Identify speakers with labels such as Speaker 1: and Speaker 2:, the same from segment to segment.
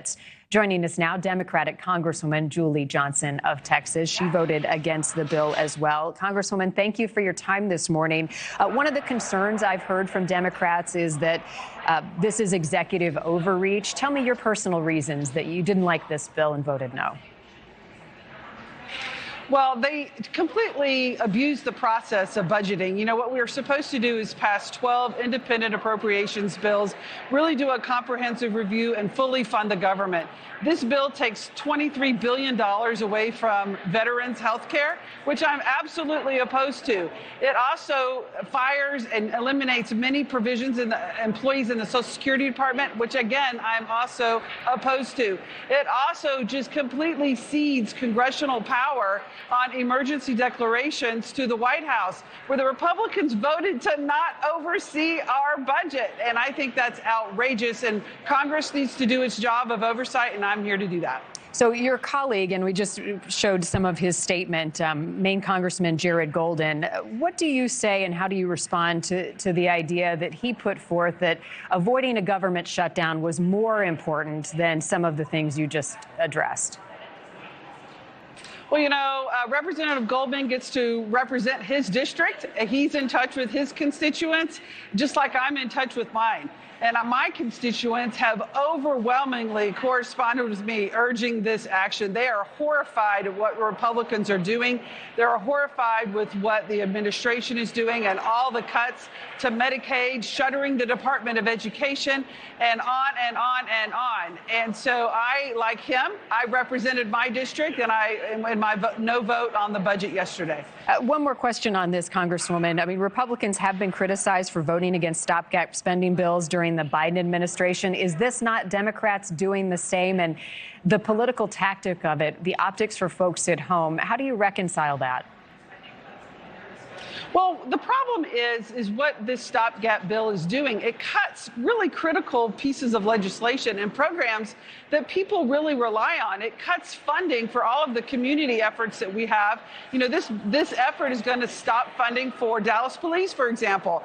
Speaker 1: candidates. Joining us now, Democratic Congresswoman Julie Johnson of Texas. She voted against the bill as well. Congresswoman, thank you for your time this morning. One of the concerns I've heard from Democrats is that this is executive overreach. Tell me your personal reasons that you didn't like this bill and voted no.
Speaker 2: Well, they completely abused the process of budgeting. You know, what we were supposed to do is pass 12 independent appropriations bills, really do a comprehensive review and fully fund the government. This bill takes $23 billion away from veterans' health care, which I'm absolutely opposed to. It also fires and eliminates many provisions in the employees in the Social Security Department, which, again, I'm also opposed to. It also just completely cedes congressional power on emergency declarations to the White House, where the Republicans voted to not oversee our budget. And I think that's outrageous, and Congress needs to do its job of oversight, and I'm here to do that.
Speaker 1: So your colleague, and we just showed some of his statement, Maine Congressman Jared Golden, what do you say and how do you respond to the idea that he put forth that avoiding a government shutdown was more important than some of the things you just addressed?
Speaker 2: Well, you know, Representative Goldman gets to represent his district. He's in touch with his constituents, just like I'm in touch with mine. And my constituents have overwhelmingly corresponded with me urging this action. They are horrified at what Republicans are doing. They're horrified with what the administration is doing and all the cuts to Medicaid, shuttering the Department of Education, and on and on and on. And so I, like him, I represented my district, and in my no vote on the budget yesterday.
Speaker 1: One more question on this, Congresswoman. I mean, Republicans have been criticized for voting against stopgap spending bills during the Biden administration. Is this not Democrats doing the same? And the political tactic of it, the optics for folks at home, how do you reconcile that?
Speaker 2: Well, the problem is what this stopgap bill is doing. It cuts really critical pieces of legislation and programs that people really rely on. It cuts funding for all of the community efforts that we have. You know, this effort is going to stop funding for Dallas Police, for example,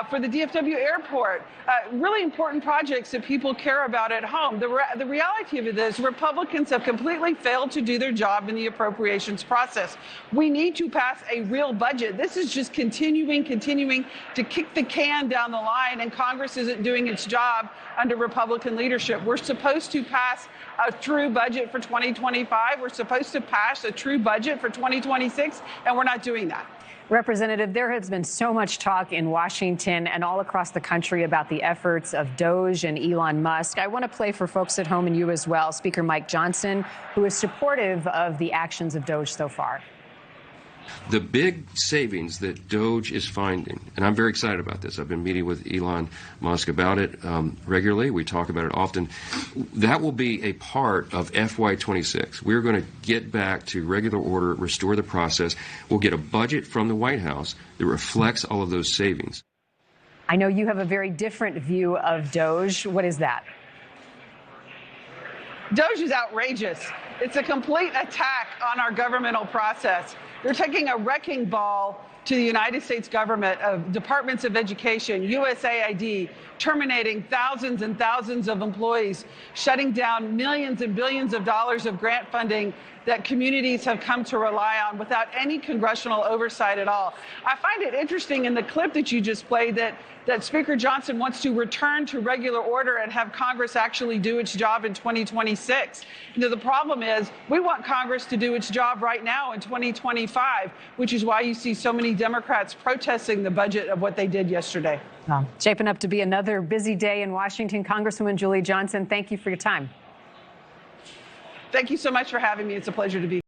Speaker 2: for the DFW airport, really important projects that people care about at home. The reality of it is Republicans have completely failed to do their job in the appropriations process. We need to pass a real budget. This is just continuing to kick the can down the line, and Congress isn't doing its job under Republican leadership. We're supposed to pass a true budget for 2025. We're supposed to pass a true budget for 2026, and we're not doing that.
Speaker 1: Representative, there has been so much talk in Washington and all across the country about the efforts of DOJ and Elon Musk. I want to play for folks at home and you as well, Speaker Mike Johnson, who is supportive of the actions of DOJ so far.
Speaker 3: The big savings that DOJ is finding, and I'm very excited about this. I've been meeting with Elon Musk about it regularly. We talk about it often. That will be a part of FY26. We're going to get back to regular order, restore the process. We'll get a budget from the White House that reflects all of those savings.
Speaker 1: I know you have a very different view of DOJ. What is that?
Speaker 2: DOJ is outrageous. It's a complete attack on our governmental process. They're taking a wrecking ball to the United States government of departments of education, USAID, terminating thousands and thousands of employees, shutting down millions and billions of dollars of grant funding that communities have come to rely on without any congressional oversight at all. I find it interesting in the clip that you just played that Speaker Johnson wants to return to regular order and have Congress actually do its job in 2026. You know, the problem is we want Congress to do its job right now in 2025, which is why you see so many Democrats protesting the budget of what they did yesterday.
Speaker 1: Well, shaping up to be another busy day in Washington. Congresswoman Julie Johnson, thank you for your time.
Speaker 2: Thank you so much for having me. It's a pleasure to be here.